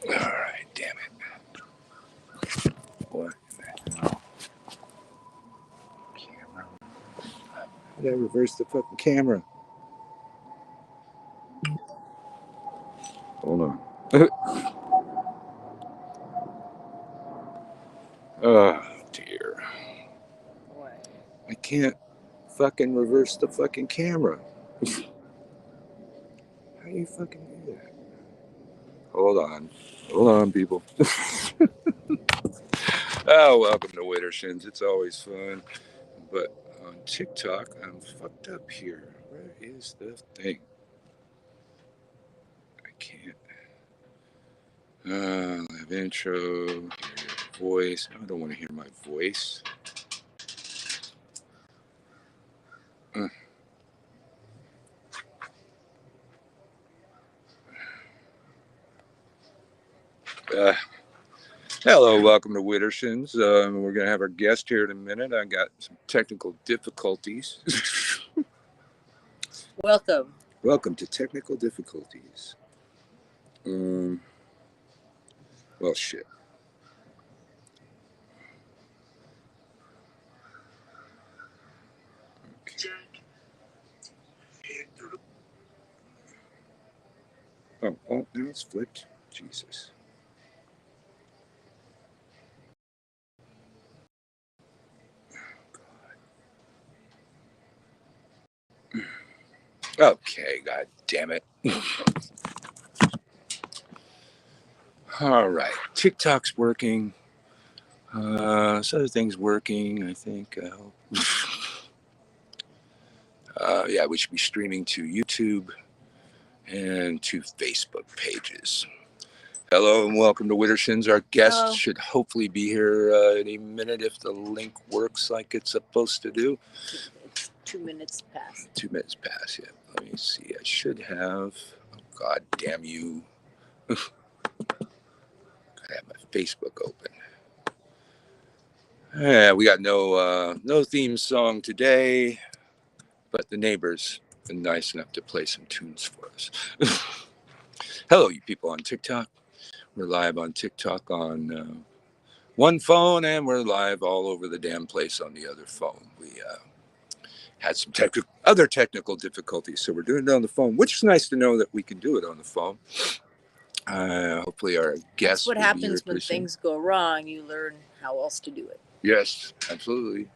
All right, damn it. What in the hell? Camera. How did I reverse the fucking camera? Hold on. Oh, dear. What? I can't fucking reverse the fucking camera. How do you fucking do that? Hold on. Hold on, people. Oh, welcome to Widdershins. It's always fun. But on TikTok, I'm fucked up here. Where is the thing? I can't. Live intro. Hear your voice. I don't want to hear my voice. Hello, welcome to Widdershins. We're going to have our guest here in a minute. I got some technical difficulties. Welcome. Welcome to technical difficulties. Well, shit. Okay. Oh, now it's flipped. Jesus. Okay, god damn it. All right, TikTok's working. This other thing's working, I think. Yeah, we should be streaming to YouTube and to Facebook pages. Hello and welcome to Widdershins. Our guest should hopefully be here any minute if the link works like it's supposed to do. 2 minutes past. 2 minutes past, yeah. Let me see. I should have. Oh, god damn you. I have my Facebook open. Yeah, we got no theme song today, but the neighbors been nice enough to play some tunes for us. Hello, you people on TikTok. We're live on TikTok on one phone, and we're live all over the damn place on the other phone. We had some other technical difficulties, so we're doing it on the phone, which is nice to know that we can do it on the phone. Hopefully our guests. That's what happens when things go wrong. You learn how else to do it. Yes, absolutely.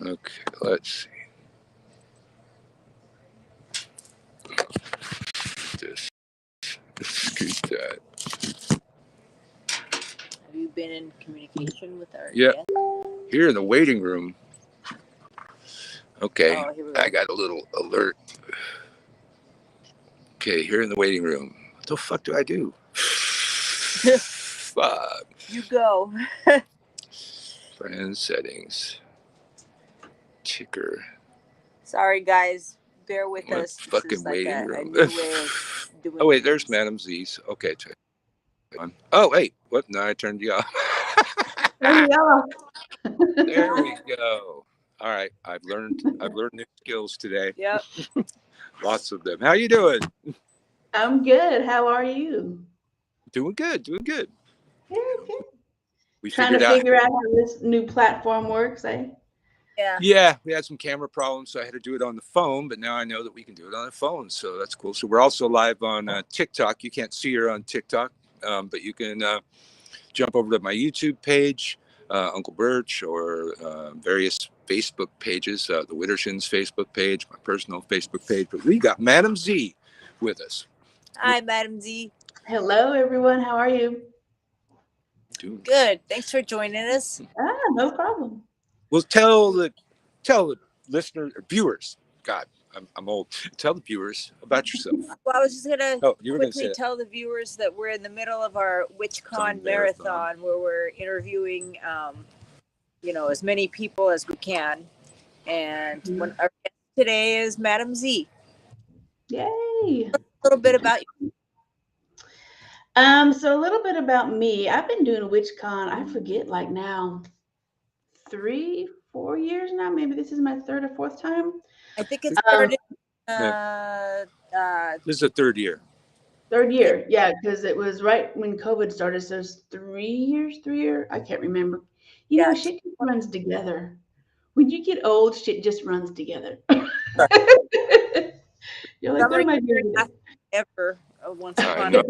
Okay, let's see. Just scoot that. Have you been in communication with our guest? Here in the waiting room. Okay, go. I got a little alert. Okay, here in the waiting room. What the fuck do I do? Fuck. You go. Brand settings. Ticker. Sorry, guys. Bear with us. Fucking waiting room. Oh, wait, there's Madam Z's. Okay. Oh, wait. What? No, I turned you off. There we go. All right. I've learned new skills today. Yep. Lots of them. How you doing? I'm good. How are you? Doing good. Good. We trying to figure out how this new platform works, eh? Yeah, we had some camera problems, so I had to do it on the phone, but now I know that we can do it on the phone, so that's cool. So we're also live on TikTok. You can't see her on TikTok, but you can jump over to my YouTube page, Uncle Birch, or various Facebook pages, the Widdershins Facebook page, my personal Facebook page. But we got Madam Z with us. Hi, Madam Z. Hello, everyone. How are you? Doing good. Thanks for joining us. No problem. Well, tell the listeners or viewers. God, I'm old. Tell the viewers about yourself. Well, I was just gonna quickly tell the viewers that we're in the middle of our WitchCon Marathon, where we're interviewing, as many people as we can. And our guest today is Madam Z. Yay! A little bit about you. So a little bit about me. I've been doing WitchCon. I forget, like now 3-4 years now. Maybe this is my 3rd or 4th time. I think it started. This is the 3rd year. Third year, yeah, because it was right when COVID started. So it's 3 years, I can't remember. You know, Yeah. shit just runs together. When you get old, shit just runs together. You're like, what Summer am I doing today? ever once I upon know.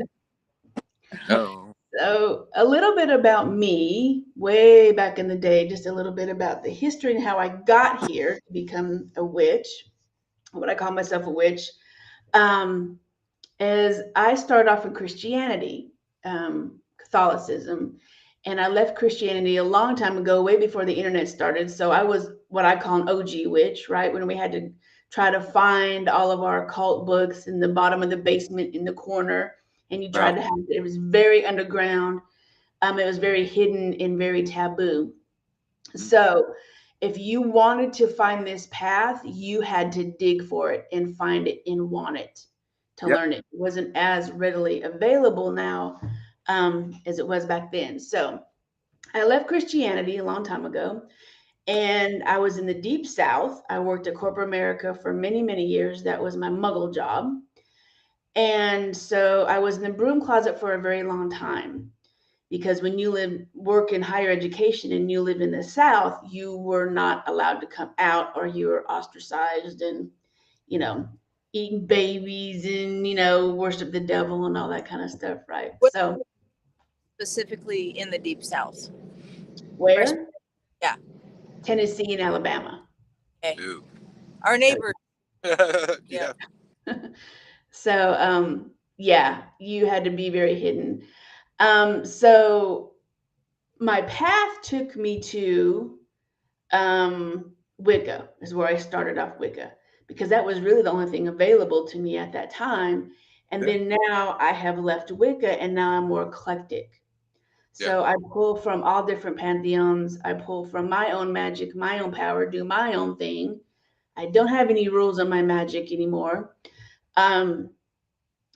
a No. So, a little bit about me, way back in the day, just a little bit about the history and how I got here to become a witch, what I call myself a witch. Um, as I started off in Christianity, Catholicism, and I left Christianity a long time ago, way before the internet started. So I was what I call an OG witch, right? When we had to try to find all of our cult books in the bottom of the basement in the corner, and you tried Wow. to have it. It was very underground. It was very hidden and very taboo. So if you wanted to find this path, you had to dig for it and find it and want it to Yep. learn it. It wasn't as readily available now as it was back then. So I left Christianity a long time ago and I was in the deep South. I worked at corporate America for many, many years. That was my muggle job. And so I was in the broom closet for a very long time because when you work in higher education and you live in the South, you were not allowed to come out or you were ostracized and, you know, eating babies and, worship the devil and all that kind of stuff, right? what So specifically in the deep South. where? Yeah. Tennessee and Alabama. Okay. Ooh. Our neighbors. Yeah. So yeah, you had to be very hidden. So my path took me to Wicca is where I started off Wicca because that was really the only thing available to me at that time. And Yeah. then now I have left Wicca and now I'm more eclectic. Yeah. So I pull from all different pantheons. I pull from my own magic, my own power, do my own thing. I don't have any rules on my magic anymore. Um,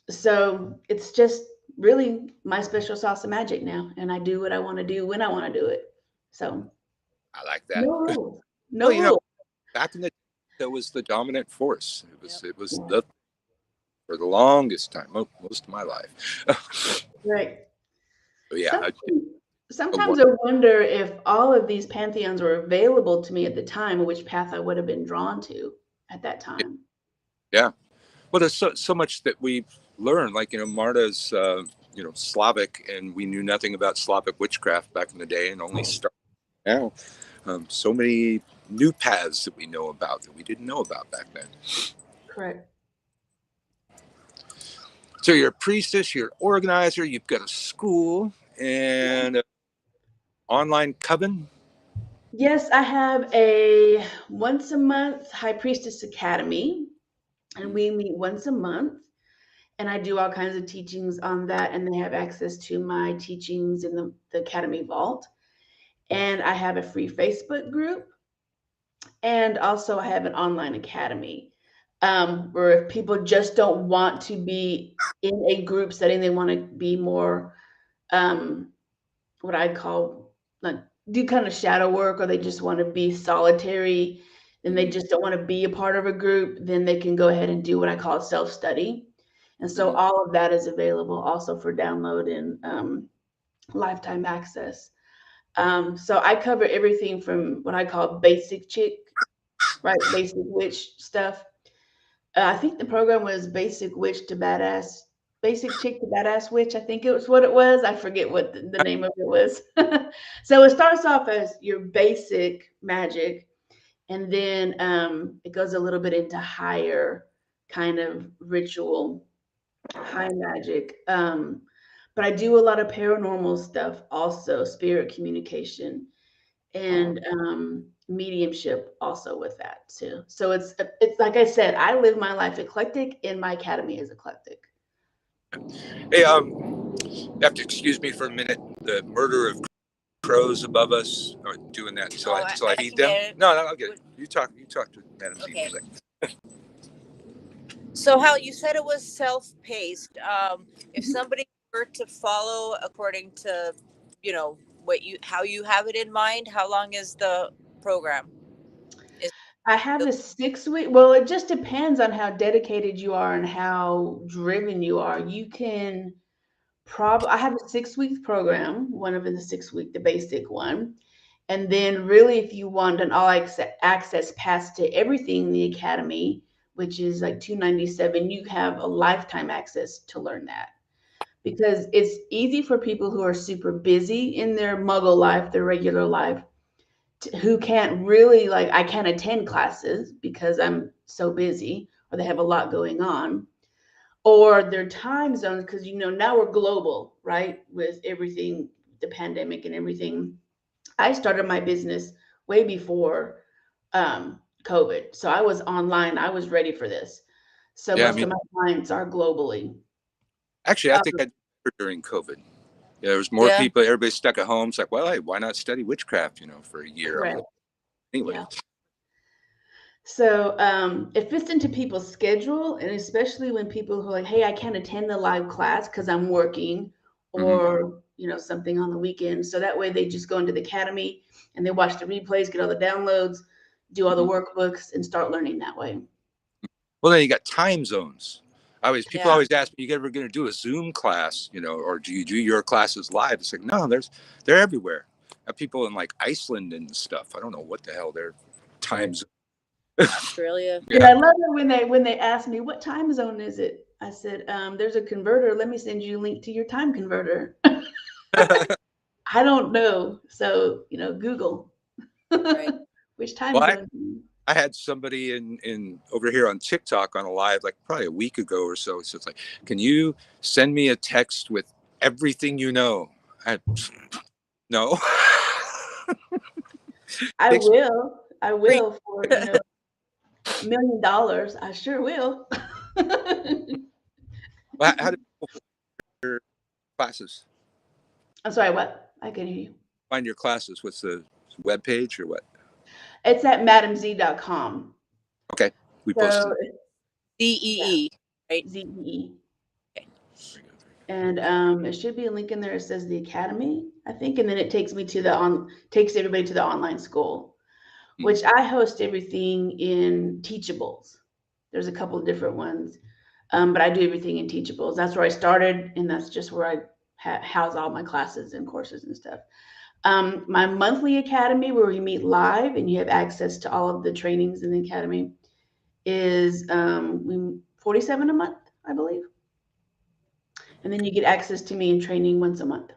so it's just really my special sauce of magic now. And I do what I want to do when I want to do it. So I like that. no rules. Well, No rules. back in the day, that was the dominant force. It was the for the longest time, most of my life. Right. So yeah, Sometimes I wonder if all of these pantheons were available to me at the time, which path I would have been drawn to at that time. yeah. Well, there's so much that we've learned. Like Marta's, Slavic, and we knew nothing about Slavic witchcraft back in the day, and only started now. So many new paths that we know about that we didn't know about back then. Correct. So you're a priestess, you're an organizer, you've got a school and an online coven. Yes, I have a once a month High Priestess Academy, and we meet once a month. And I do all kinds of teachings on that, and they have access to my teachings in the Academy Vault. And I have a free Facebook group, and also I have an online academy where if people just don't want to be in a group setting, they want to be more um, what I call like do kind of shadow work, or they just want to be solitary, and they just don't want to be a part of a group, then they can go ahead and do what I call self-study. And so all of that is available also for download and lifetime access. So I cover everything from what I call basic chick, right? Basic witch stuff. I think the program was basic witch to badass, basic chick to badass witch. I think it was what it was. I forget what the name of it was. So it starts off as your basic magic, and then it goes a little bit into higher kind of ritual, high magic. But I do a lot of paranormal stuff also, spirit communication and mediumship also with that too. So it's like I said, I live my life eclectic and my academy is eclectic. Hey, you have to excuse me for a minute. The murder of crows above us are doing that until I feed them. No, I'll get it. You talk to Madam Z. Okay. So how you said it was self-paced. If somebody were to follow according to, how you have it in mind, how long is the program? I have a 6-week. Well, it just depends on how dedicated you are and how driven you are. You can I have a 6-week program, one of the 6-week, the basic one. And then really, if you want an all access pass to everything in the academy, which is like $297, you have a lifetime access to learn that. Because it's easy for people who are super busy in their muggle life, their regular life, who can't really, like, I can't attend classes because I'm so busy, or they have a lot going on, or their time zones, because now we're global, right? With everything, the pandemic and everything. I started my business way before COVID, so I was online. I was ready for this. So Yeah, I most mean, of my clients are globally. actually, I think I did better during COVID. Yeah, there was more people. Everybody stuck at home. It's like, well, hey, why not study witchcraft? For a year. Correct. Anyway. Yeah. So it fits into people's schedule, and especially when people who are like, hey, I can't attend the live class because I'm working, or something on the weekend. So that way they just go into the academy and they watch the replays, get all the downloads, do all the workbooks, and start learning that way. Well, then you got time zones. People always ask me, you ever going to do a Zoom class, or do you do your classes live? It's like, no, they're everywhere. I have people in like Iceland and stuff. I don't know what the hell their time zone. Australia. Yeah, I love it when they ask me, what time zone is it? I said, there's a converter. Let me send you a link to your time converter. I don't know. So, Google. Right. Which time Well, zone? I had somebody in over here on TikTok on a live, like probably a week ago or so. So it's like, can you send me a text with everything you know? No. I will for, $1 million. I sure will. Well, how do people find your classes? I'm sorry, what? I couldn't hear you. Find your classes? What's the web page or what? It's at madamz.com. Okay, we So posted. ZEE, right? ZEE. Okay. And it should be a link in there. It says the academy, I think, and then it takes me to takes everybody to the online school, which I host everything in Teachables. There's a couple of different ones, but I do everything in Teachables. That's where I started, and that's just where I house all my classes and courses and stuff. My monthly academy, where we meet live and you have access to all of the trainings in the academy, is $47 a month, I believe. And then you get access to me in training once a month.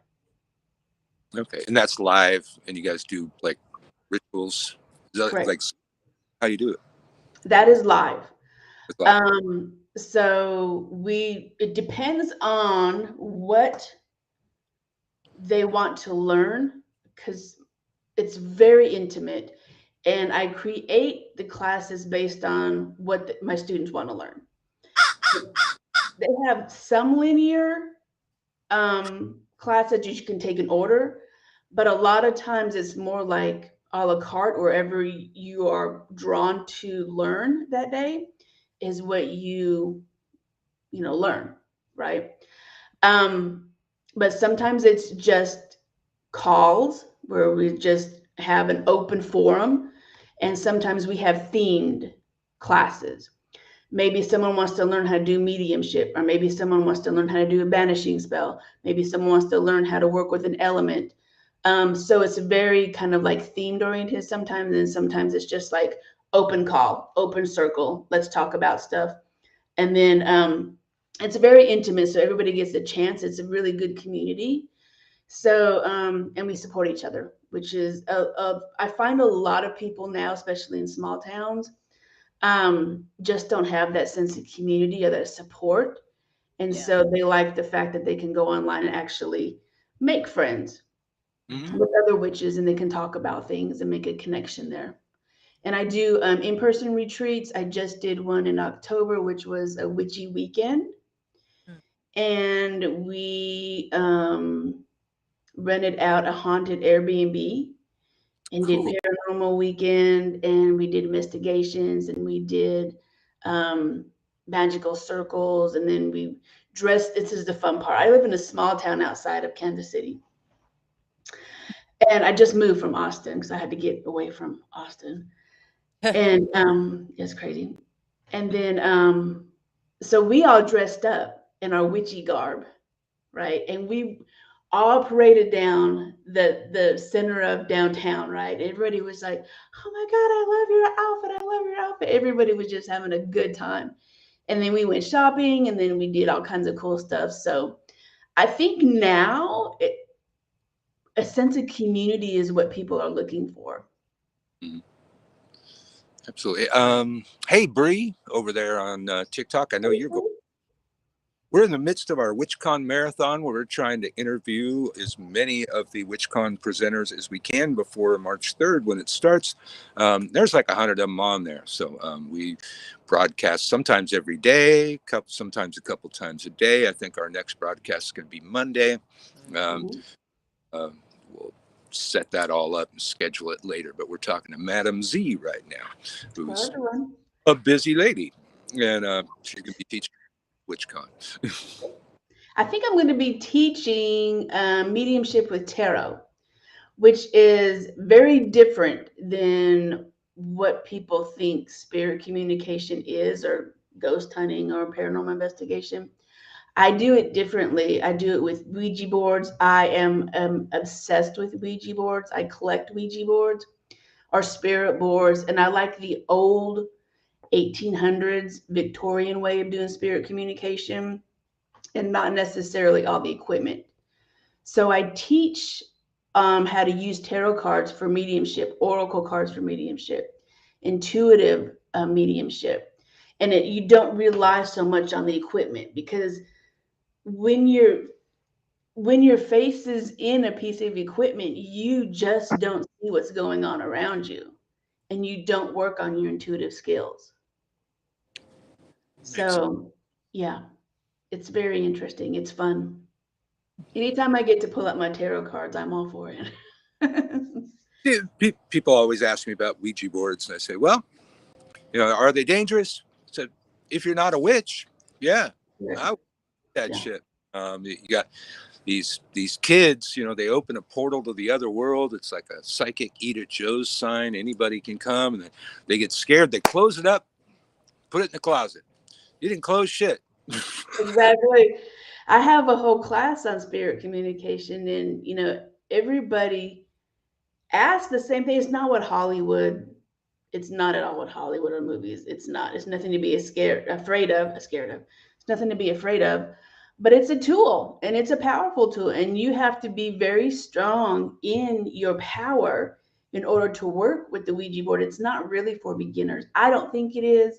Okay, and that's live, and you guys do like rituals. Is that Correct. like how you do it? That is live. It's live. So it depends on what they want to learn, because it's very intimate, and I create the classes based on what my students want to learn. They have some linear classes you can take in order, but a lot of times it's more like a la carte. Wherever you are drawn to learn that day is what you learn, right? But sometimes it's just calls where we just have an open forum, and sometimes we have themed classes. Maybe someone wants to learn how to do mediumship, or maybe someone wants to learn how to do a banishing spell. Maybe someone wants to learn how to work with an element. So it's very kind of like themed oriented sometimes, and sometimes it's just like open call, open circle. Let's talk about stuff. And then it's very intimate, so everybody gets a chance. It's a really good community. So, and we support each other, which is, I find a lot of people now, especially in small towns, just don't have that sense of community or that support. And so they like the fact that they can go online and actually make friends with other witches, and they can talk about things and make a connection there. And I do in-person retreats. I just did one in October, which was a witchy weekend. And we rented out a haunted Airbnb and did paranormal weekend, and we did investigations, and we did magical circles, and then we dressed. This is the fun part. I live in a small town outside of Kansas City, and I just moved from Austin because I had to get away from Austin. And it's crazy. And then so we all dressed up in our witchy garb, right? And we all paraded down the center of downtown, right? Everybody was like, "Oh my God, I love your outfit! I love your outfit!" Everybody was just having a good time. And then we went shopping, and then we did all kinds of cool stuff. So I think now a sense of community is what people are looking for. Mhm. Absolutely. Hey, Bree, over there on TikTok. I know you're going. We're in the midst of our WitchCon Marathon, where we're trying to interview as many of the WitchCon presenters as we can before March 3rd when it starts. There's like 100 of them on there. So we broadcast sometimes every day, sometimes a couple times a day. I think our next broadcast is going to be Monday. Um, we'll set that all up and schedule it later. But we're talking to Madam Z right now, who's a busy lady. And she's going to be teaching WitchCon. I think I'm going to be teaching mediumship with tarot, which is very different than what people think spirit communication is, or ghost hunting, or paranormal investigation. I do it differently. I do it with Ouija boards. I am obsessed with Ouija boards. I collect Ouija boards or spirit boards, and I like the old 1800s Victorian way of doing spirit communication, and not necessarily all the equipment. So I teach how to use tarot cards for mediumship, oracle cards for mediumship, intuitive mediumship. And you don't rely so much on the equipment, because when your face is in a piece of equipment, you just don't see what's going on around you, and you don't work on your intuitive skills. So yeah, it's very interesting. It's fun. Anytime I get to pull out my tarot cards, I'm all for it. People always ask me about Ouija boards, and I say, well, are they dangerous? I said, if you're not a witch, yeah, I would do that shit. You got these kids, they open a portal to the other world. It's like a psychic Eat at Joe's sign. Anybody can come, and they get scared. They close it up, put it in the closet. You didn't close shit. Exactly. I have a whole class on spirit communication, and everybody asks the same thing. It's not what Hollywood. It's not at all what Hollywood or movies. It's not. It's nothing to be afraid of. It's nothing to be afraid of. But it's a tool, and it's a powerful tool, and you have to be very strong in your power in order to work with the Ouija board. It's not really for beginners. I don't think it is,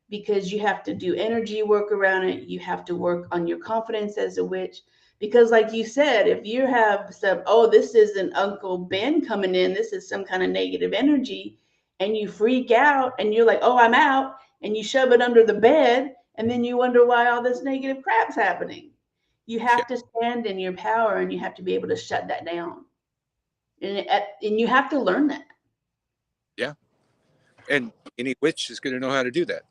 because you have to do energy work around it. You have to work on your confidence as a witch. Because, like you said, if you have some, oh, this isn't Uncle Ben coming in, this is some kind of negative energy, and you freak out and you're like, oh, I'm out, and you shove it under the bed, and then you wonder why all this negative crap's happening. You have to stand in your power, and you have to be able to shut that down. And you have to learn that. Yeah. And any witch is going to know how to do that.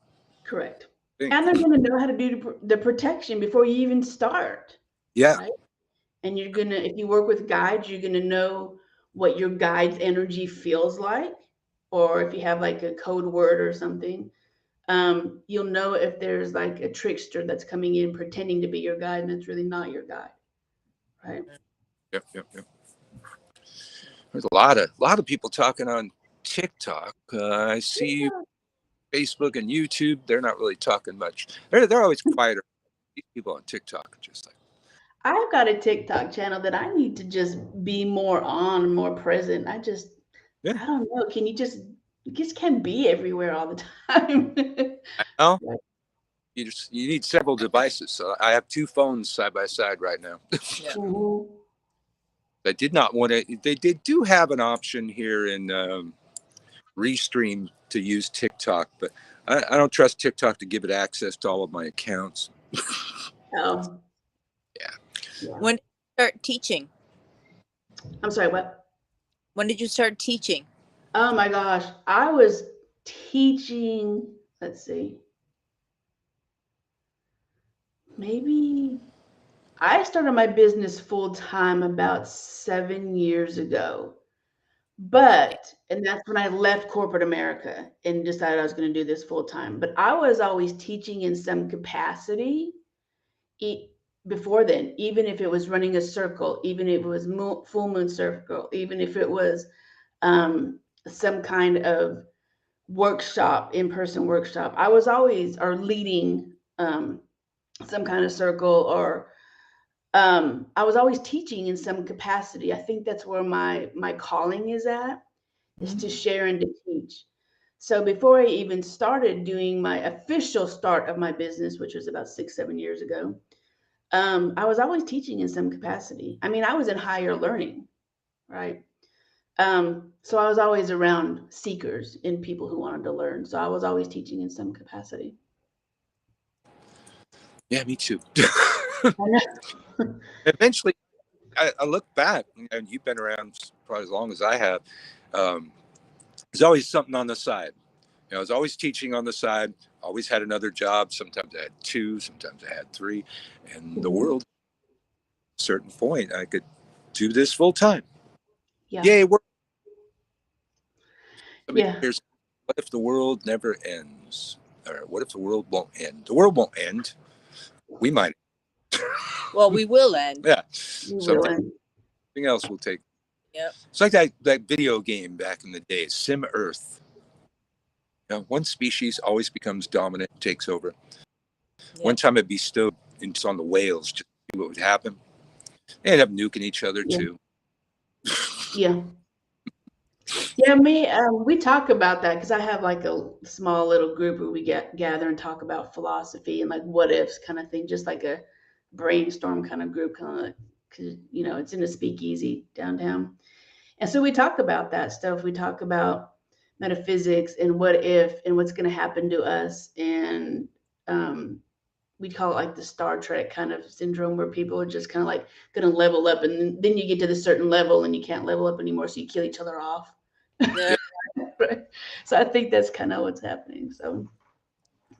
Correct. And they're going to know how to do the protection before you even start. Yeah. Right? And you're going to, if you work with guides, you're going to know what your guide's energy feels like. Or if you have like a code word or something, you'll know if there's like a trickster that's coming in pretending to be your guide, and it's really not your guide. Right? Yep. There's a lot of people talking on TikTok. I see Facebook and YouTube. They're not really talking much. They're always quieter. These people on TikTok are just like. I've got a TikTok channel that I need to just be more on, more present. I don't know. You just can't be everywhere all the time. I know. You need several devices. So I have 2 phones side by side right now. Yeah. I did not want to. They do have an option here in Restream to use TikTok, but I don't trust TikTok to give it access to all of my accounts. Oh. Yeah. When did you start teaching? I'm sorry, what? When did you start teaching? Oh my gosh. I was teaching, let's see. Maybe I started my business full time about 7 years ago. And that's when I left corporate America and decided I was going to do this full time. But I was always teaching in some capacity before then, even if it was running a circle, even if it was full moon circle, even if it was some kind of workshop, in-person workshop. I was always or leading some kind of circle, or I was always teaching in some capacity. I think that's where my calling is at, is to share and to teach. So before I even started doing my official start of my business, which was about 6-7 years ago, I was always teaching in some capacity. I mean, I was in higher learning, right? So I was always around seekers and people who wanted to learn. So I was always teaching in some capacity. Yeah, me too. I know. Eventually, I look back, and you've been around probably as long as I have. There's always something on the side. I was always teaching on the side, always had another job. Sometimes I had two, sometimes I had three. And the world, at a certain point, I could do this full time. Yeah. Yay, work. Yeah. Here's, what if the world never ends? Or what if the world won't end? The world won't end. We might. Well, we will end. Yeah. We Something will end. else will take. Yep. It's like that video game back in the day, Sim Earth. One species always becomes dominant, takes over. Yep. One time it bestowed on the whales just to see what would happen. They end up nuking each other too. Yeah. Yeah, we talk about that because I have like a small little group where we gather and talk about philosophy and like what ifs kind of thing, just like a brainstorm kind of group, kind of like, because it's in a speakeasy downtown. And so we talk about that stuff. We talk about metaphysics and what if and what's going to happen to us. And we call it like the Star Trek kind of syndrome, where people are just kind of like going to level up. And then you get to this certain level and you can't level up anymore. So you kill each other off. Yeah. Right. So I think that's kind of what's happening. So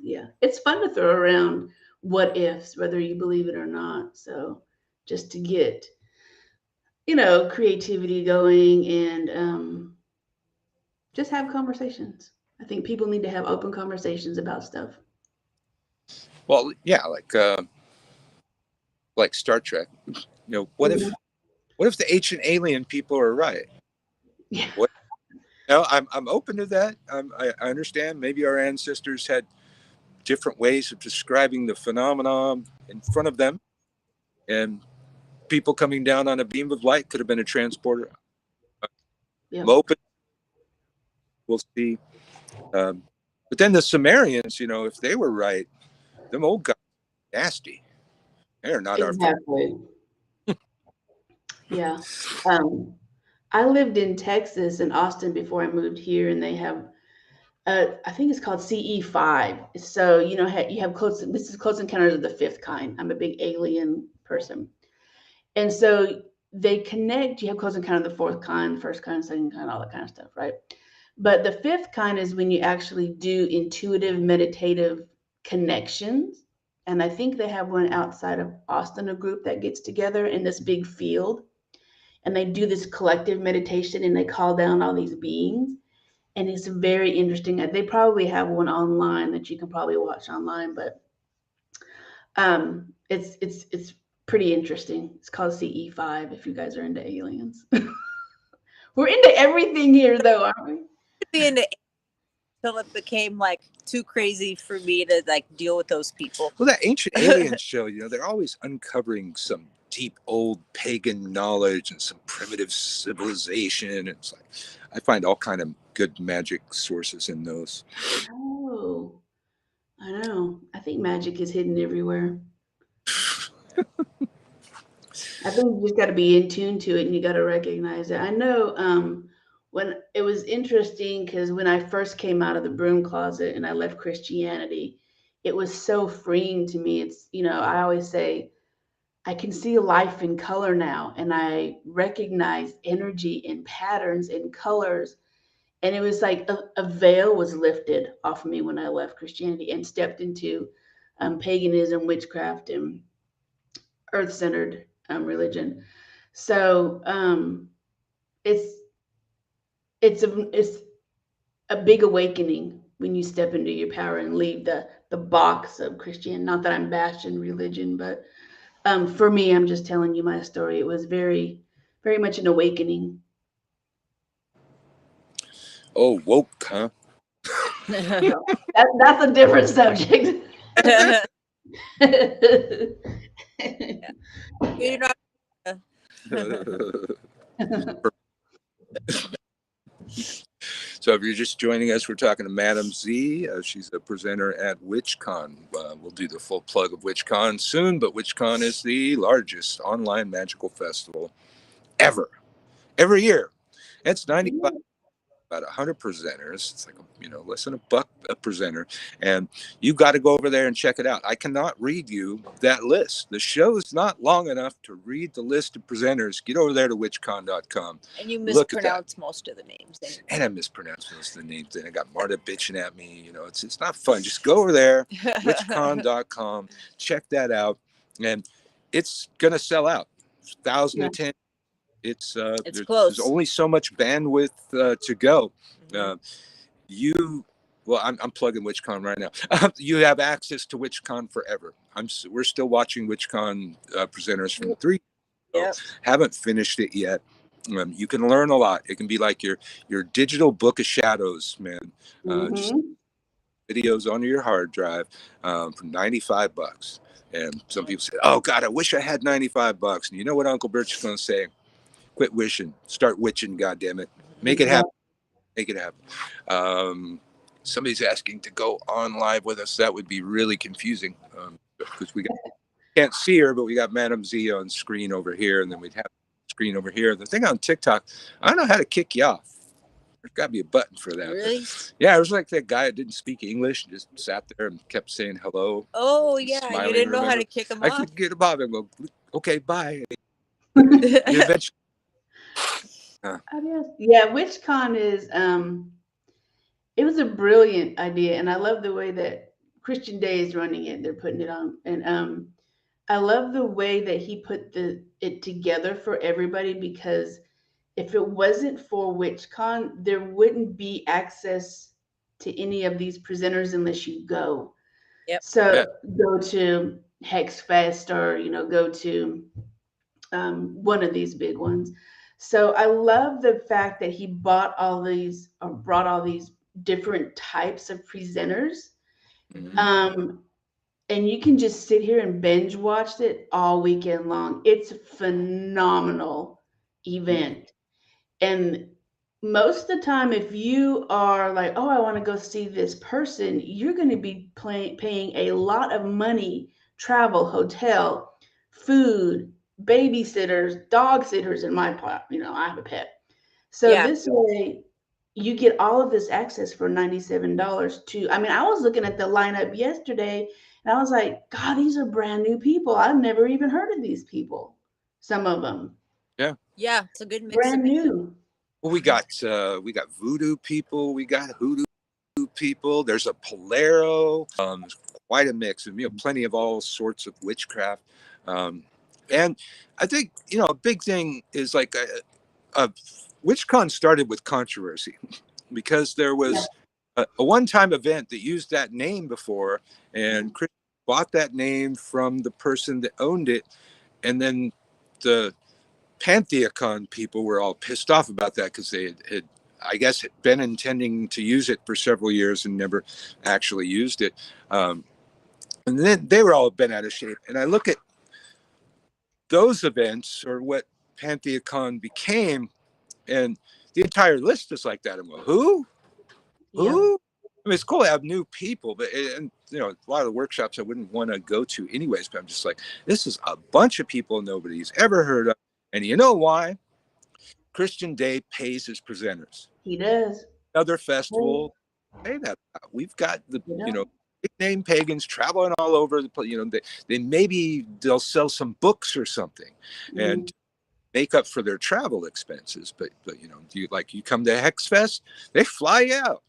yeah, it's fun to throw around what ifs, whether you believe it or not. So just to get, creativity going and just have conversations. I think people need to have open conversations about stuff. Well, yeah, like Star Trek. What if the ancient alien people are right? Yeah. What? I'm open to that. I understand. Maybe our ancestors had different ways of describing the phenomenon in front of them, and people coming down on a beam of light could have been a transporter. Yeah. I'm open. We'll see. But then the Sumerians, if they were right, them old guys are nasty. They're not our friends. Exactly. Yeah. I lived in Texas in Austin before I moved here, and they have I think it's called CE5. So you have this is Close Encounters of the Fifth Kind. I'm a big alien person, and so they connect. You have Close Encounter of the Fourth Kind, First Kind, Second Kind, all that kind of stuff, right? But the fifth kind is when you actually do intuitive meditative connections. And I think they have one outside of Austin, a group that gets together in this big field, and they do this collective meditation and they call down all these beings. And it's very interesting. They probably have one online that you can probably watch online, but it's pretty interesting. It's called CE5 if you guys are into aliens. We're into everything here though, aren't we? Be into until it became like too crazy for me to like deal with those people. Well, that ancient aliens show, they're always uncovering some deep old pagan knowledge and some primitive civilization. It's like I find all kind of good magic sources in those. Oh, I know. I think magic is hidden everywhere. I think you just got to be in tune to it and you got to recognize it. I know when it was interesting because when I first came out of the broom closet and I left Christianity, it was so freeing to me. It's, I always say, I can see life in color now and I recognize energy and patterns and colors. And it was like a veil was lifted off of me when I left Christianity and stepped into paganism, witchcraft, and earth-centered religion. So it's it's a big awakening when you step into your power and leave the box of Christian. Not that I'm bashing religion, but for me, I'm just telling you my story. It was very, very much an awakening. Oh, woke, huh? That's a different subject. You're not. So if you're just joining us, we're talking to Madam Z. She's a presenter at WitchCon. We'll do the full plug of WitchCon soon, but WitchCon is the largest online magical festival ever, every year. It's 95, about 100 presenters. It's like, less than $1 a presenter. And you got to go over there and check it out. I cannot read you that list. The show is not long enough to read the list of presenters. Get over there to witchcon.com. And you mispronounce most of the names. Anyway. And I mispronounced most of the names. And I got Marta bitching at me. It's not fun. Just go over there, witchcon.com, check that out. And it's going to sell out. 1,000 attendees. It's close. There's only so much bandwidth to go. I'm plugging WitchCon right now. You have access to WitchCon forever. We're still watching WitchCon presenters from 3 years ago. Haven't finished it yet. You can learn a lot. It can be like your digital book of shadows, man. Just videos onto your hard drive for $95. And some people say, "Oh God, I wish I had $95." And you know what Uncle Bert's going to say? Quit wishing, start witching, goddammit. Make it happen. Make it happen. Somebody's asking to go on live with us. That would be really confusing because can't see her, but we got Madam Z on screen over here, and then we'd have screen over here. The thing on TikTok, I don't know how to kick you off. There's got to be a button for that. Really? Yeah, it was like that guy that didn't speak English and just sat there and kept saying hello. Oh, yeah. Smiling, you didn't know how to kick him off? I could get him off and go, okay, bye. Eventually. Yeah, WitchCon is it was a brilliant idea, and I love the way that Christian Day is running it. They're putting it on, and I love the way that he put it together for everybody, because if it wasn't for WitchCon, there wouldn't be access to any of these presenters unless you go. So go to Hex Fest, or go to one of these big ones. So I love the fact that he brought all these different types of presenters. And you can just sit here and binge watch it all weekend long. It's a phenomenal event. And most of the time, if you are like, oh, I want to go see this person, you're going to be paying a lot of money, travel, hotel, food, babysitters, dog sitters in my part. I have a pet. So this way you get all of this access for $97 too. I mean, I was looking at the lineup yesterday and I was like, God, these are brand new people. I've never even heard of these people. Some of them. Yeah. Yeah. It's a good mix. Brand new. Well, we got voodoo people. We got hoodoo people. There's a Polero. There's quite a mix of plenty of all sorts of witchcraft. And I think a big thing is like WitchCon started with controversy because there was a one-time event that used that name before, and Chris bought that name from the person that owned it, and then the Pantheacon people were all pissed off about that because they had, I guess, been intending to use it for several years and never actually used it. And then they were all bent out of shape. And I look at those events, or what Pantheacon became, and the entire list is like that. I'm like, who? Who? I mean, it's cool to have new people, but a lot of the workshops I wouldn't want to go to anyways. But I'm just like, this is a bunch of people nobody's ever heard of. And you know why? Christian Day pays his presenters. He does. Another festival, pay that. We've got the big name pagans traveling all over the place. They'll sell some books or something, and make up for their travel expenses. But you come to Hex Fest, they fly you out.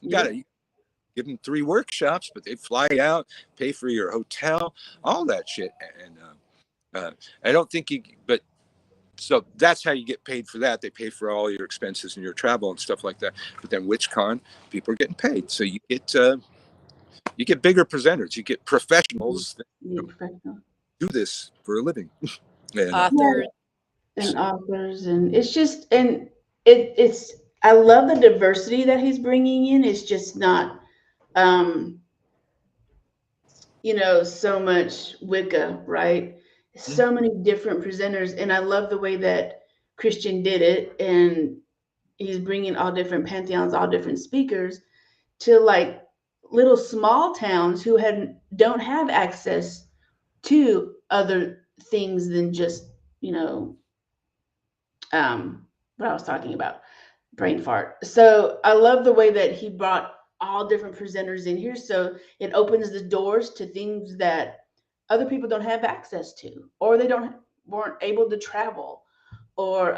You got to give them 3 workshops, but they fly you out, pay for your hotel, all that shit. And I don't think but So that's how you get paid for that. They pay for all your expenses and your travel and stuff like that. But then WitchCon, people are getting paid, so you get bigger presenters, you get professionals that do this for a living, and Authors. And authors, and it's just, and it's, I love the diversity that he's bringing in. It's just not, so much Wicca, right? So many different presenters, and I love the way that Christian did it, and he's bringing all different pantheons, all different speakers to like little small towns who don't have access to other things than just, what I was talking about, brain fart. So I love the way that he brought all different presenters in here. So it opens the doors to things that other people don't have access to, or they weren't able to travel, or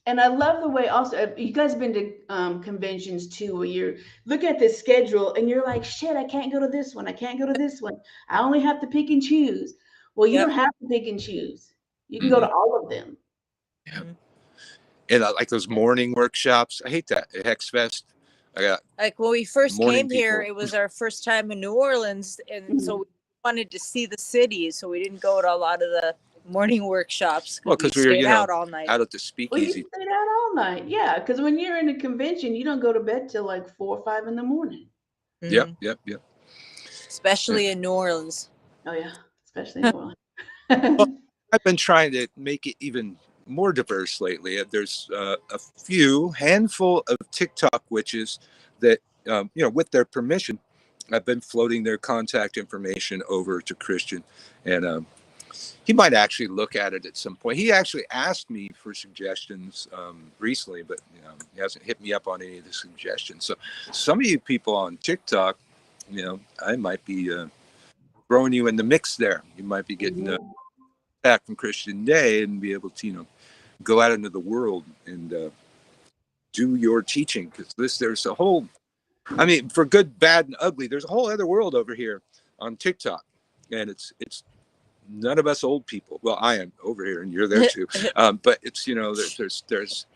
and I love the way also, you guys been to conventions too, where you look at this schedule and you're like, shit, I can't go to this one. I can't go to this one. I only have to pick and choose. Well, you don't have to pick and choose. You can go to all of them. Yeah. And I like those morning workshops. I hate that at HexFest. I got like when we first morning came here, people. it was our first time in New Orleans, and so we wanted to see the city, so we didn't go to a lot of the morning workshops. Well, because we were, out all night. out at the Well, speakeasy. you stayed out all night. Yeah, because when you're in a convention, you don't go to bed till like 4 or 5 in the morning. Yep. Especially in New Orleans. Oh yeah, especially in New Orleans. Well, I've been trying to make it even more diverse lately. There's a handful of TikTok witches that, with their permission, I've been floating their contact information over to Christian, and he might actually look at it at some point. He actually asked me for suggestions recently, but he hasn't hit me up on any of the suggestions. So some of you people on TikTok, I might be throwing you in the mix there. You might be getting back from Christian Day and be able to, go out into the world and do your teaching, because there's a whole, for good, bad, and ugly, there's a whole other world over here on TikTok, and it's none of us old people. Well, I am over here, and you're there too. But it's there's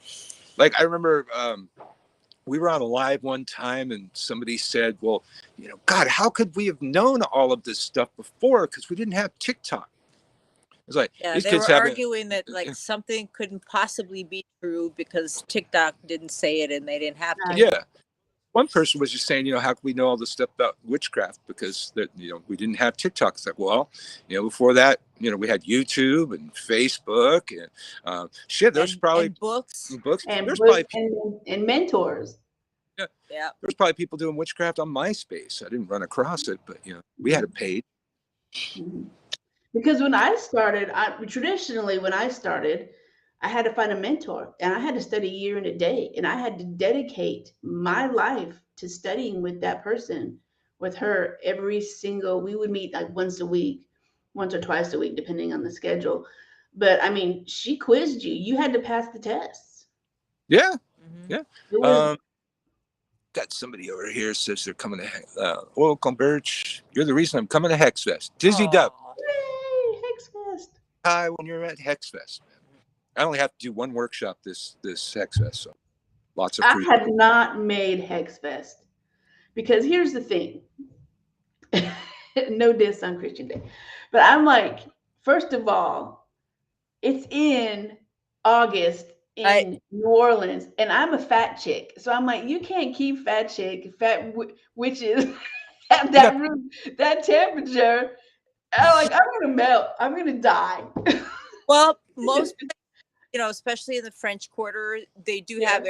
like, I remember we were on a live one time, and somebody said, "Well, God, how could we have known all of this stuff before? Because we didn't have TikTok." It's like, these they kids were arguing that like something couldn't possibly be true because TikTok didn't say it and they didn't have to. Yeah. One person was just saying, how can we know all this stuff about witchcraft? Because we didn't have TikTok. It's like, well, before that, we had YouTube and Facebook and there's probably books and there's books probably and mentors. Yeah. There's probably people doing witchcraft on MySpace. I didn't run across it, but we had it paid. Because when I started, traditionally when I started, I had to find a mentor, and I had to study a year and a day, and I had to dedicate my life to studying with that person, with her we would meet like once or twice a week, depending on the schedule. But she quizzed you. You had to pass the tests. Yeah. Yeah. Got somebody over here says they're coming to Welcome, Birch. You're the reason I'm coming to HexFest. Dizzy Dub. Yay, HexFest. Hi, when you're at HexFest. I only have to do one workshop this HexFest, so lots of free. I have not made HexFest because here's the thing. No diss on Christian Day, but I'm like, first of all, it's in August in New Orleans, and I'm a fat chick, so I'm like, you can't keep fat witches at that room, that temperature. I'm gonna melt. I'm gonna die. Well, most, especially in the French Quarter, they do have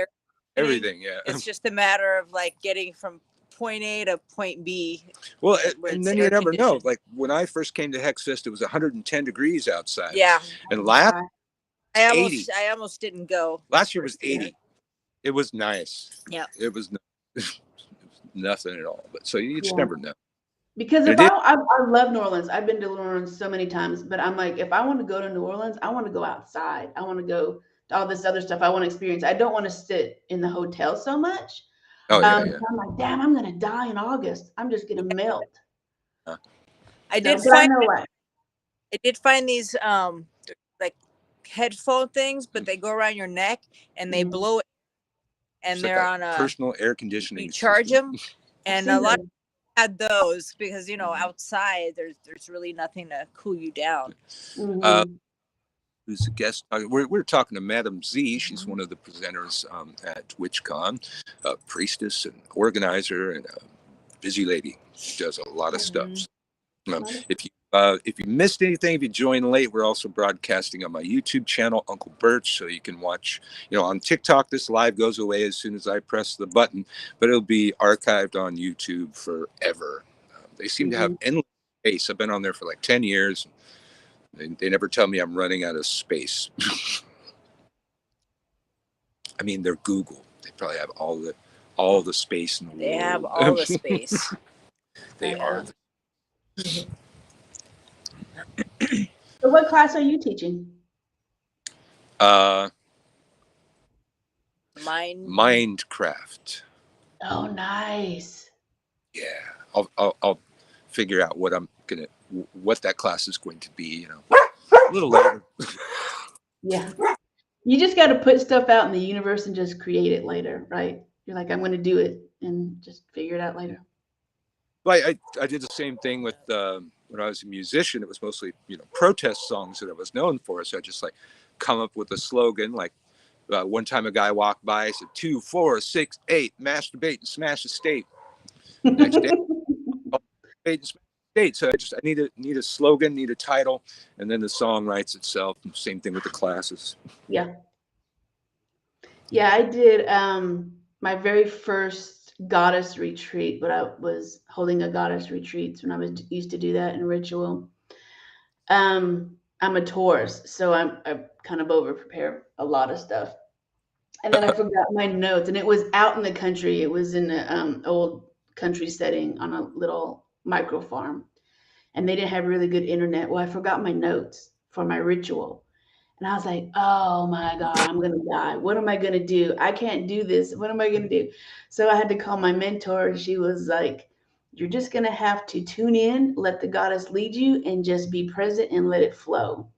everything. Yeah, it's just a matter of like getting from point A to point B. Well, and then you never know. Like when I first came to HexFest, it was 110 degrees outside. Yeah, and last. I almost didn't go. Last year was 80. It was nice. Yeah. It was nothing at all. But so you just never know. Because I love New Orleans. I've been to New Orleans so many times, but I'm like, if I want to go to New Orleans, I want to go outside. I want to go to all this other stuff. I want to experience. I don't want to sit in the hotel so much. Oh, yeah. I'm like, damn, I'm going to die in August. I'm just going to melt. I did find these like headphone things, but they go around your neck and they blow it, and they're like on a personal air conditioning. You charge system. them, and a lot of had those because outside there's really nothing to cool you down. Who's a guest? We're talking to Madam Z. She's one of the presenters at WitchCon, a priestess and organizer and a busy lady. She does a lot of stuff. If you missed anything, if you joined late, we're also broadcasting on my YouTube channel, Uncle Birch, so you can watch. On TikTok, this live goes away as soon as I press the button, but it'll be archived on YouTube forever. They seem to have endless space. I've been on there for like 10 years. They never tell me I'm running out of space. I mean, they're Google. They probably have all the space in the world. They have all the space. They are. So what class are you teaching? Mindcraft. Oh, nice. Yeah, I'll figure out what that class is going to be. A little later. Yeah, you just got to put stuff out in the universe and just create it later, right? You're like, I'm going to do it and just figure it out later. Well, I did the same thing with when I was a musician. It was mostly protest songs that I was known for. So I just come up with a slogan. Like one time a guy walked by, I said 2, 4, 6, 8, masturbate and smash the state. Next day, masturbate and smash the state. So I need a slogan, need a title, and then the song writes itself. Same thing with the classes. Yeah, I did my very first goddess retreat, but I was holding a goddess retreats when I used to do that in ritual. I'm a Taurus, so I kind of over prepare a lot of stuff, and then I forgot my notes, and it was out in the country. It was in an old country setting on a little micro farm, and they didn't have really good internet. Well, I forgot my notes for my ritual. And I was like, oh my God, I'm going to die. What am I going to do? I can't do this. What am I going to do? So I had to call my mentor. And she was like, you're just going to have to tune in, let the goddess lead you, and just be present and let it flow.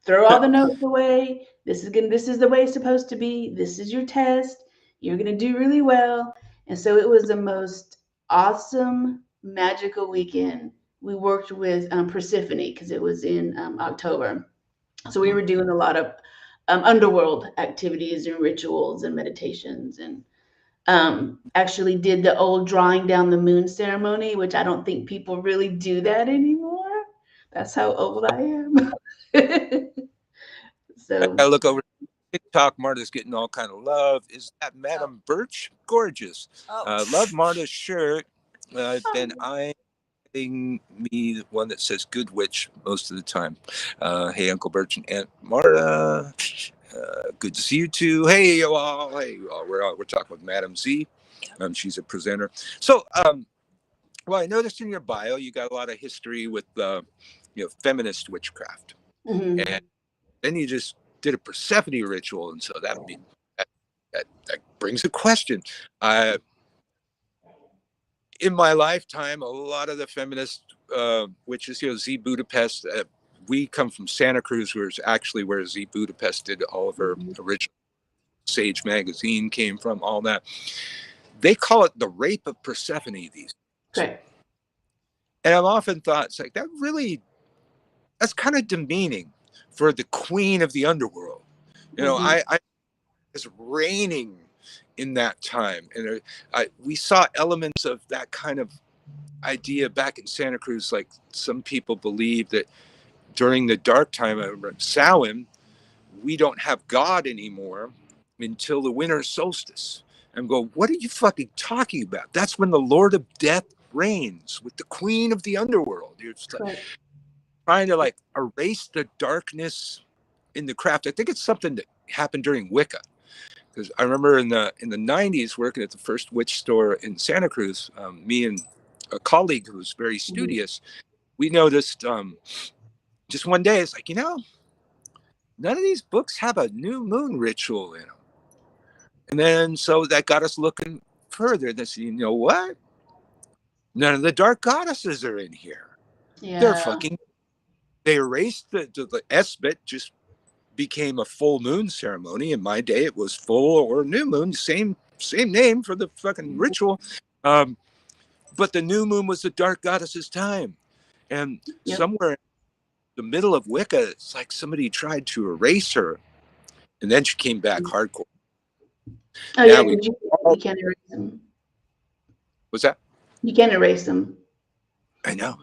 Throw all the notes away. This is the way it's supposed to be. This is your test. You're going to do really well. And so it was the most awesome, magical weekend. We worked with Persephone because it was in October. So we were doing a lot of underworld activities and rituals and meditations, and actually did the old drawing down the moon ceremony, which I don't think people really do that anymore. That's how old I am. So I look over TikTok. Marta's getting all kind of love. Is that Madam Birch? Gorgeous. Love Marta's shirt. I've been eyeing me the one that says Good Witch most of the time. Hey, Uncle Birch and Aunt Marta. Good to see you too. Hey, you all. We're talking with Madam Z. She's a presenter. So, well, I noticed in your bio you got a lot of history with feminist witchcraft, and then you just did a Persephone ritual, and so that brings a question. In my lifetime, a lot of the feminist witches, Z Budapest, we come from Santa Cruz, where Z Budapest did all of her original Sage magazine came from, all that. They call it the rape of Persephone these days. Okay. And I've often thought, it's like, that's kind of demeaning for the queen of the underworld. I was reigning in that time, and we saw elements of that kind of idea back in Santa Cruz. Like some people believe that during the dark time of Samhain, we don't have God anymore until the winter solstice. And go, what are you fucking talking about? That's when the Lord of Death reigns with the queen of the underworld. You're just trying to erase the darkness in the craft. I think it's something that happened during Wicca. Because I remember in the 90s working at the first witch store in Santa Cruz, me and a colleague who was very studious, we noticed just one day, it's like, none of these books have a new moon ritual in them. And then so that got us looking further. They said, you know what? None of the dark goddesses are in here. Yeah. They erased the S bit just became a full moon ceremony. In my day, it was full or new moon, same name for the fucking ritual. But the new moon was the dark goddess's time. And somewhere in the middle of Wicca, it's like somebody tried to erase her. And then she came back hardcore. Oh, now yeah, you can't erase them. What's that? You can't erase them. I know.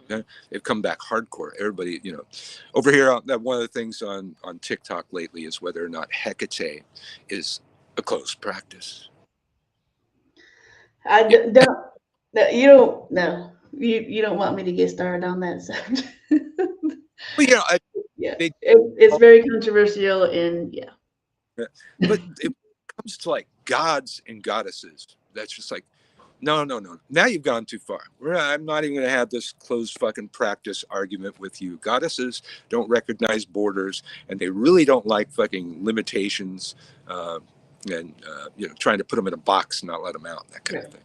They've come back hardcore. Everybody, over here, one of the things on TikTok lately is whether or not Hecate is a closed practice. You don't want me to get started on that subject. Well, it's very controversial, and but it comes to like gods and goddesses. That's just like, no. Now you've gone too far. I'm not even going to have this closed fucking practice argument with you. Goddesses don't recognize borders, and they really don't like fucking limitations, and trying to put them in a box and not let them out, that kind of thing.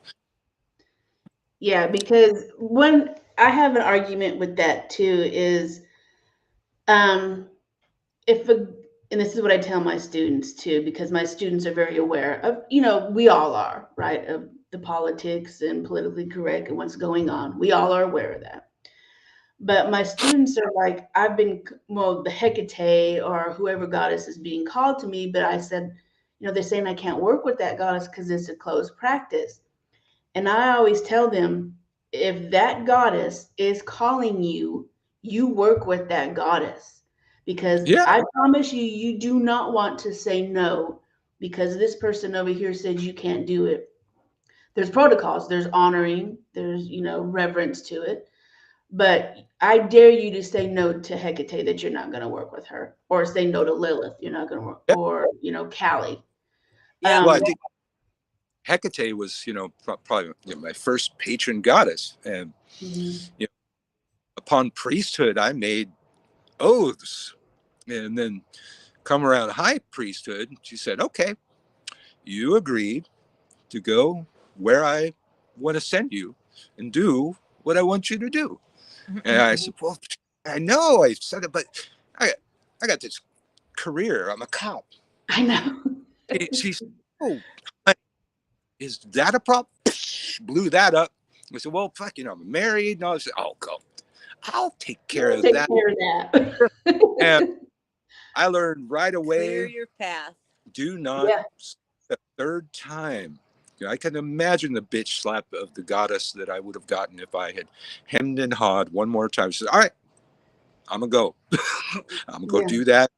Yeah, because when I have an argument with that too is, and this is what I tell my students too, because my students are very aware of, we all are, right, of the politics and politically correct and what's going on. We all are aware of that. But my students are like, the Hecate or whoever goddess is being called to me, but I said, they're saying I can't work with that goddess because it's a closed practice. And I always tell them, if that goddess is calling you, you work with that goddess. Because I promise you, you do not want to say no because this person over here said you can't do it. There's protocols, there's honoring, there's, reverence to it. But I dare you to say no to Hecate, that you're not going to work with her, or say no to Lilith, you're not going to work, or, Callie. Yeah. Well, I think Hecate was, probably my first patron goddess. And upon priesthood, I made oaths. And then come around high priesthood, she said, okay, you agreed to go where I want to send you and do what I want you to do. And I said, well, I know I said it, but I got this career. I'm a cop. I know. She said, oh, is that a problem? Blew that up. I said, well, fuck, I'm married. And I said, oh, go. I'll take care of that. And I learned right away. Clear your path. Do not the third time. I can imagine the bitch slap of the goddess that I would have gotten if I had hemmed and hawed one more time. She said, all right, I'm going to go. I'm going to go do that.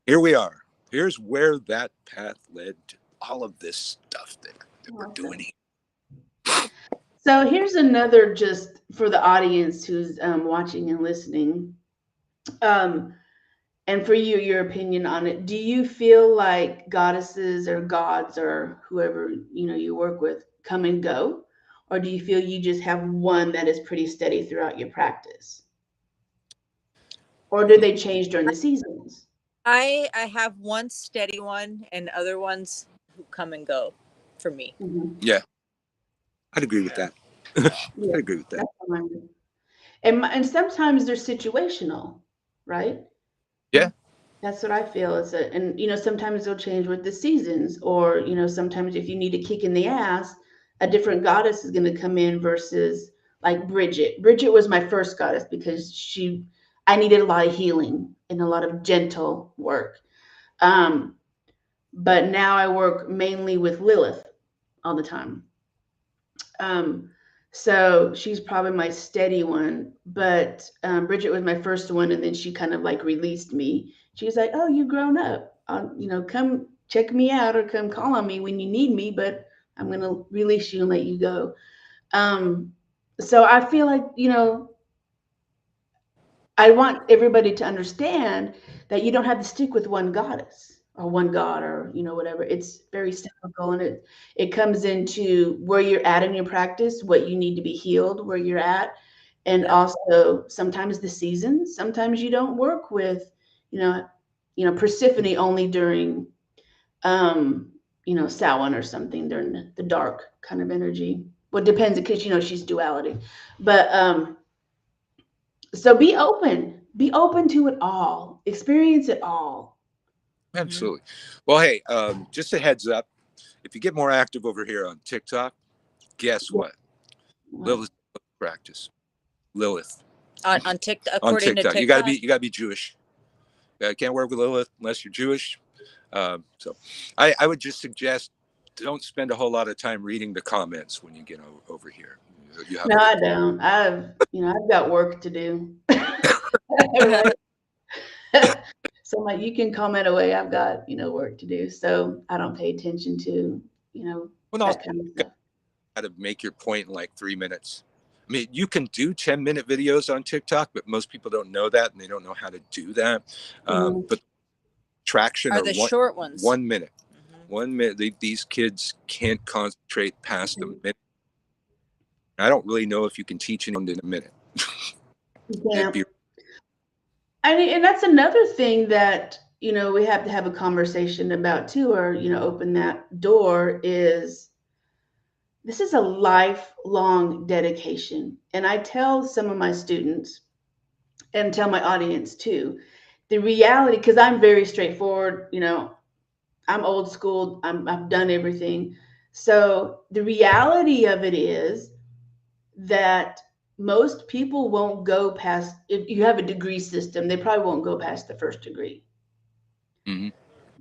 Here we are. Here's where that path led to all of this stuff that we're doing here. So here's another, just for the audience who's watching and listening. And for you, your opinion on it. Do you feel like goddesses or gods or whoever, you work with come and go? Or do you feel you just have one that is pretty steady throughout your practice? Or do they change during the seasons? I have one steady one and other ones who come and go for me. Yeah. I'd agree with that. I'd agree with that. And sometimes they're situational, right? Yeah. That's what I feel. Sometimes they'll change with the seasons, or, sometimes if you need a kick in the ass, a different goddess is going to come in versus like Bridget. Bridget was my first goddess because I needed a lot of healing and a lot of gentle work. But now I work mainly with Lilith all the time. So she's probably my steady one, but Bridget was my first one, and then she kind of like released me. She was like, oh, you've grown up. Come check me out or come call on me when you need me, but I'm going to release you and let you go. So I feel like, I want everybody to understand that you don't have to stick with one goddess or one god or, whatever. It's very cyclical, and it comes into where you're at in your practice, what you need to be healed, where you're at. And also sometimes the seasons, sometimes you don't work with, Persephone only during, Samhain or something, during the dark kind of energy. Well, it depends, because, she's duality. But, so be open to it all, experience it all. Absolutely. Well, hey, just a heads up. If you get more active over here on TikTok, guess what? Lilith practice. Lilith. On TikTok, On according to TikTok. TikTok. You gotta be Jewish. You can't work with Lilith unless you're Jewish. So I would just suggest don't spend a whole lot of time reading the comments when you get over here. You have No, I don't. I've got work to do. Right? So I'm like, you can comment away. I've got, work to do. So I don't pay attention to, that kind of stuff. How to make your point in like 3 minutes. I mean, you can do 10-minute videos on TikTok, but most people don't know that, and they don't know how to do that. But traction are the short ones. 1 minute. 1 minute. These kids can't concentrate past a minute. I don't really know if you can teach anyone in a minute. Yeah. And that's another thing that, we have to have a conversation about too, or, open that door is this is a lifelong dedication. And I tell some of my students and tell my audience too, the reality, because I'm very straightforward, I'm old school, I've done everything. So the reality of it is that most people won't go past, if you have a degree system, they probably won't go past the first degree.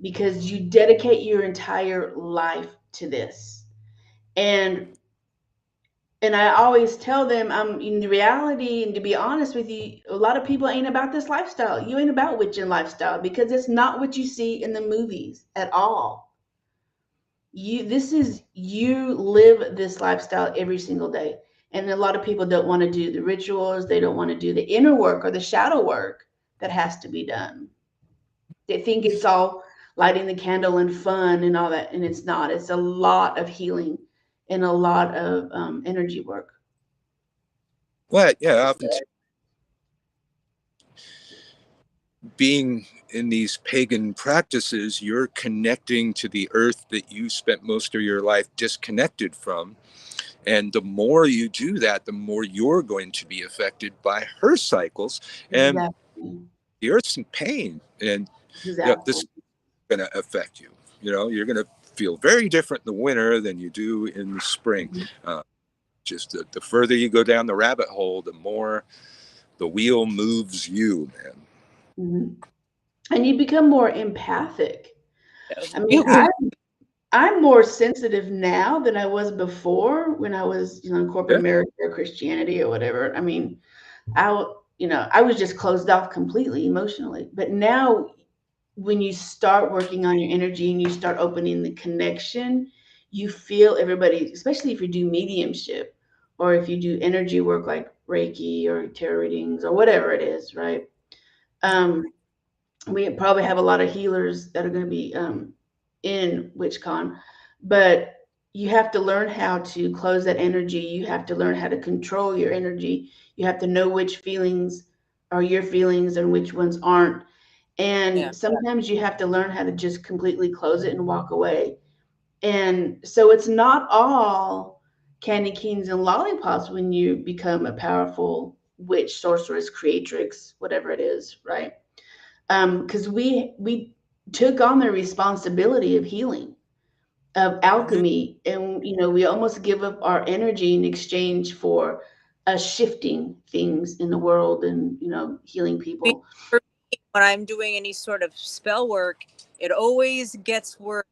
Because you dedicate your entire life to this. And I always tell them, in the reality, and to be honest with you, a lot of people ain't about this lifestyle. You ain't about witching lifestyle, because it's not what you see in the movies at all. You live this lifestyle every single day. And a lot of people don't want to do the rituals. They don't want to do the inner work or the shadow work that has to be done. They think it's all lighting the candle and fun and all that. And it's not. It's a lot of healing and a lot of energy work. Well, yeah, often being in these pagan practices, you're connecting to the earth that you spent most of your life disconnected from. And the more you do that, the more you're going to be affected by her cycles. And the earth's in pain. And this is going to affect you. You're going to feel very different in the winter than you do in the spring. Just the further you go down the rabbit hole, the more the wheel moves you, man. And you become more empathic. I mean, I'm more sensitive now than I was before when I was, in corporate America or Christianity or whatever. I mean, I was just closed off completely emotionally. But now when you start working on your energy and you start opening the connection, you feel everybody, especially if you do mediumship or if you do energy work like Reiki or tarot readings or whatever it is, right? We probably have a lot of healers that are going to be in WitchCon, but you have to learn how to close that energy. You have to learn how to control your energy. You have to know which feelings are your feelings and which ones aren't. And sometimes you have to learn how to just completely close it and walk away. And so it's not all candy canes and lollipops when you become a powerful witch, sorceress, creatrix, whatever it is, right? Because we took on the responsibility of healing, of alchemy, and we almost give up our energy in exchange for us shifting things in the world and healing people. When I'm doing any sort of spell work, it always gets worse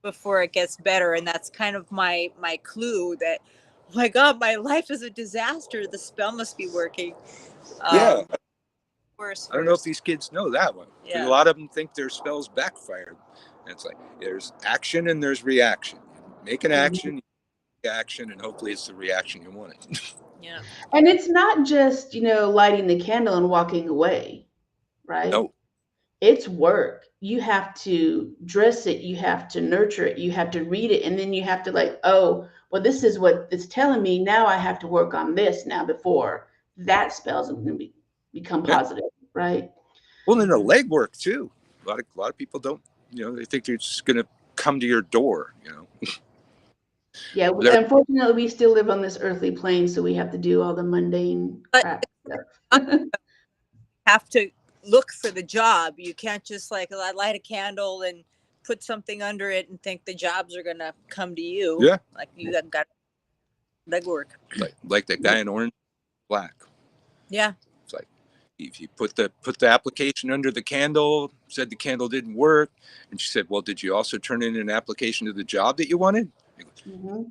before it gets better, and that's kind of my clue that, oh my God, my life is a disaster. The spell must be working. Worse. I don't know if these kids know that one. A lot of them think their spells backfired. And it's like there's action and there's reaction. You make an action, and hopefully it's the reaction you wanted. And it's not just lighting the candle and walking away, right? No. It's work. You have to dress it, you have to nurture it, you have to read it, and then you have to oh, well, this is what it's telling me. Now I have to work on this now before that spell's going to become positive, right? Well, then the legwork too. A lot of people don't, they think they're just going to come to your door, Yeah, unfortunately, we still live on this earthly plane, so we have to do all the mundane crap stuff. Have to look for the job. You can't just like light a candle and put something under it and think the jobs are gonna come to you. Yeah. Like you got legwork. Like that guy in orange, black. Yeah. It's like if you put the application under the candle, said the candle didn't work, and she said, "Well, did you also turn in an application to the job that you wanted?" Mm-hmm.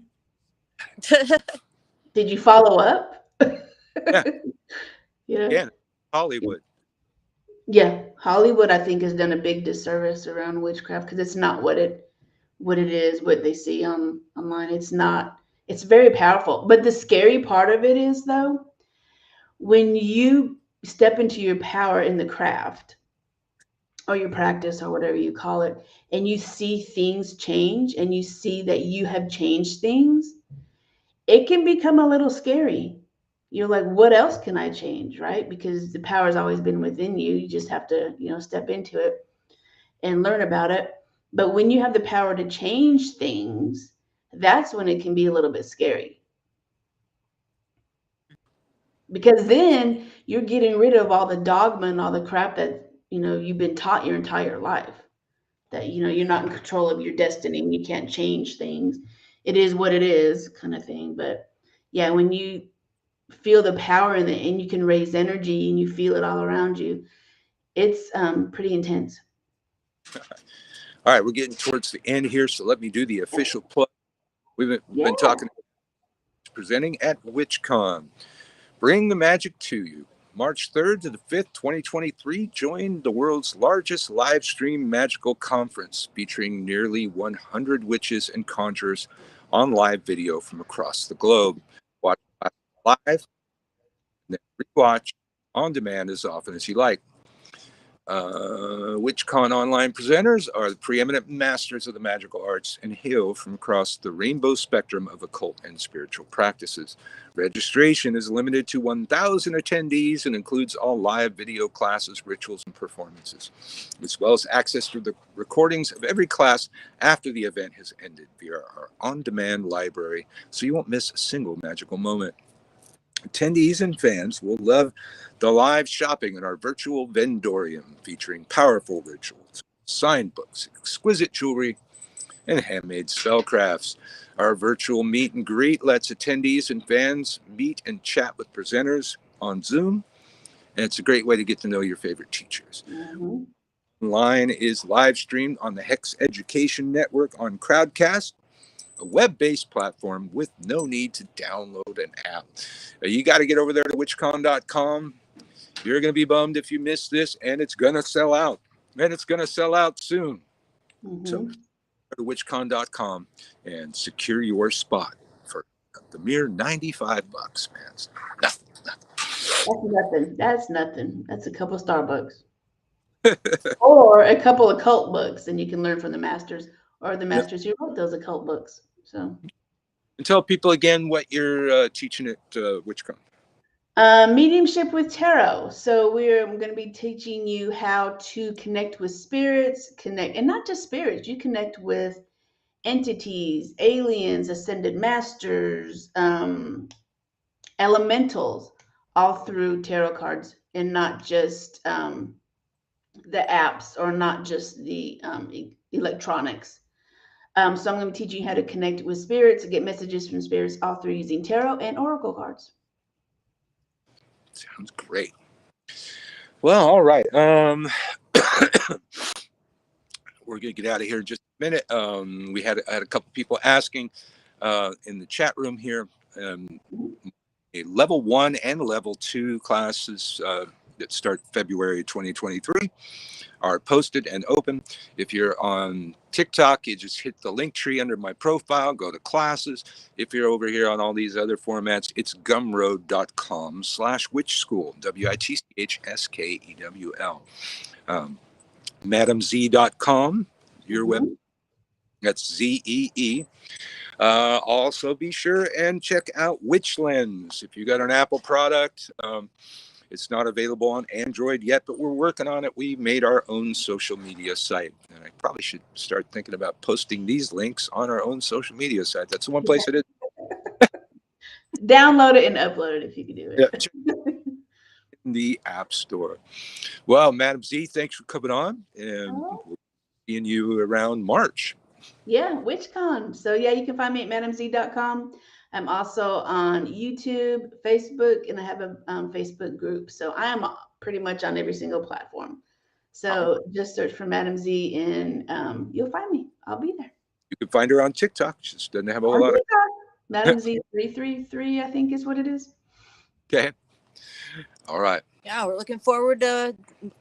Did you follow up? Yeah. Yeah. Yeah. Hollywood. Yeah. Hollywood, I think, has done a big disservice around witchcraft because it's not what it is, what they see online. It's not. It's very powerful. But the scary part of it is, though, when you step into your power in the craft or your practice or whatever you call it, and you see things change and you see that you have changed things, it can become a little scary. You're like, what else can I change? Right? Because the power has always been within you. You just have to, step into it and learn about it. But when you have the power to change things, that's when it can be a little bit scary. Because then you're getting rid of all the dogma and all the crap that, you've been taught your entire life. That, you're not in control of your destiny and you can't change things. It is what it is, kind of thing. But yeah, when you feel the power in it and you can raise energy and you feel it all around you, it's pretty intense. All right, we're getting towards the end here, so let me do the official plug. We've been talking, presenting at WitchCon. Bring the magic to you. March 3rd to the 5th, 2023, join the world's largest live stream magical conference featuring nearly 100 witches and conjurers on live video from across the globe. Watch live and then rewatch on demand as often as you like. WitchCon online presenters are the preeminent masters of the magical arts and hail from across the rainbow spectrum of occult and spiritual practices. Registration is limited to 1,000 attendees and includes all live video classes, rituals, and performances, as well as access to the recordings of every class after the event has ended via our on-demand library, so you won't miss a single magical moment. Attendees and fans will love the live shopping in our virtual vendorium featuring powerful rituals, signed books, exquisite jewelry, and handmade spellcrafts. Our virtual meet and greet lets attendees and fans meet and chat with presenters on Zoom, and it's a great way to get to know your favorite teachers. Mm-hmm. Online is live streamed on the Hex Education Network on Crowdcast, a web-based platform with no need to download an app. You got to get over there to witchcon.com. You're going to be bummed if you miss this, and it's going to sell out. And it's going to sell out soon. Mm-hmm. So go to witchcon.com and secure your spot for the mere $95, man. Nothing. That's nothing. That's a couple Starbucks. Or a couple of cult books, and you can learn from the masters or the masters who wrote those occult books. So, and tell people again what you're teaching at WitchCon. Mediumship with tarot. So I'm going to be teaching you how to connect with spirits, and not just spirits. You connect with entities, aliens, ascended masters, elementals, all through tarot cards, and not just the apps or not just the electronics. So I'm going to be teaching you how to connect with spirits, get messages from spirits, all through using tarot and oracle cards. Sounds great. Well, all right. We're going to get out of here in just a minute. We had a couple people asking in the chat room here. A level 1 and level 2 classes that start February 2023 are posted and open. If you're on TikTok, you just hit the link tree under my profile, go to classes. If you're over here on all these other formats, it's gumroad.com/witchschool, WITCHSKEWL. MadamZ.com, your web. That's ZEE. Also, be sure and check out Witchlands. If you got an Apple product, it's not available on Android yet, but we're working on it. We made our own social media site, and I probably should start thinking about posting these links on our own social media site. That's the one place it is. Download it and upload it if you can do it. Yeah, the App Store. Well, Madam Z, thanks for coming on, and Oh. we'll be seeing you around March. Yeah, WitchCon. So yeah, you can find me at madamz.com. I'm also on YouTube, Facebook, and I have a Facebook group. So I am pretty much on every single platform. So just search for Madam Z and you'll find me. I'll be there. You can find her on TikTok. She just doesn't have a whole On lot of. TikTok, Madam Z 333, I think is what it is. Okay. All right. Yeah, we're looking forward to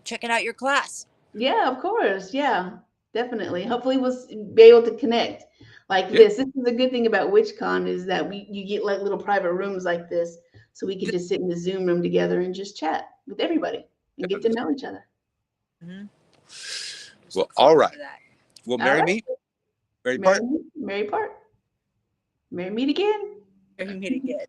checking out your class. Yeah, of course. Yeah, definitely. Hopefully we'll be able to connect like this. This is a good thing about WitchCon is that you get like little private rooms like this, so we could just sit in the Zoom room together and just chat with everybody and get to know each other. Mm-hmm. Well, all right. Well, All right. Mary part. Mary part. Mary meet again. Mary meet again.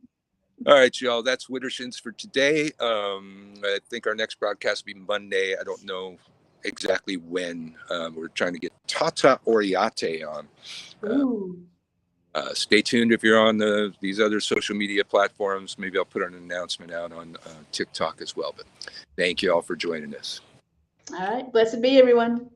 All right, y'all. That's Widdershins for today. I think our next broadcast will be Monday. I don't know exactly when. We're trying to get Tata Oriate on. Stay tuned if you're on these other social media platforms. Maybe I'll put an announcement out on TikTok as well. But thank you all for joining us. All right. Blessed be everyone.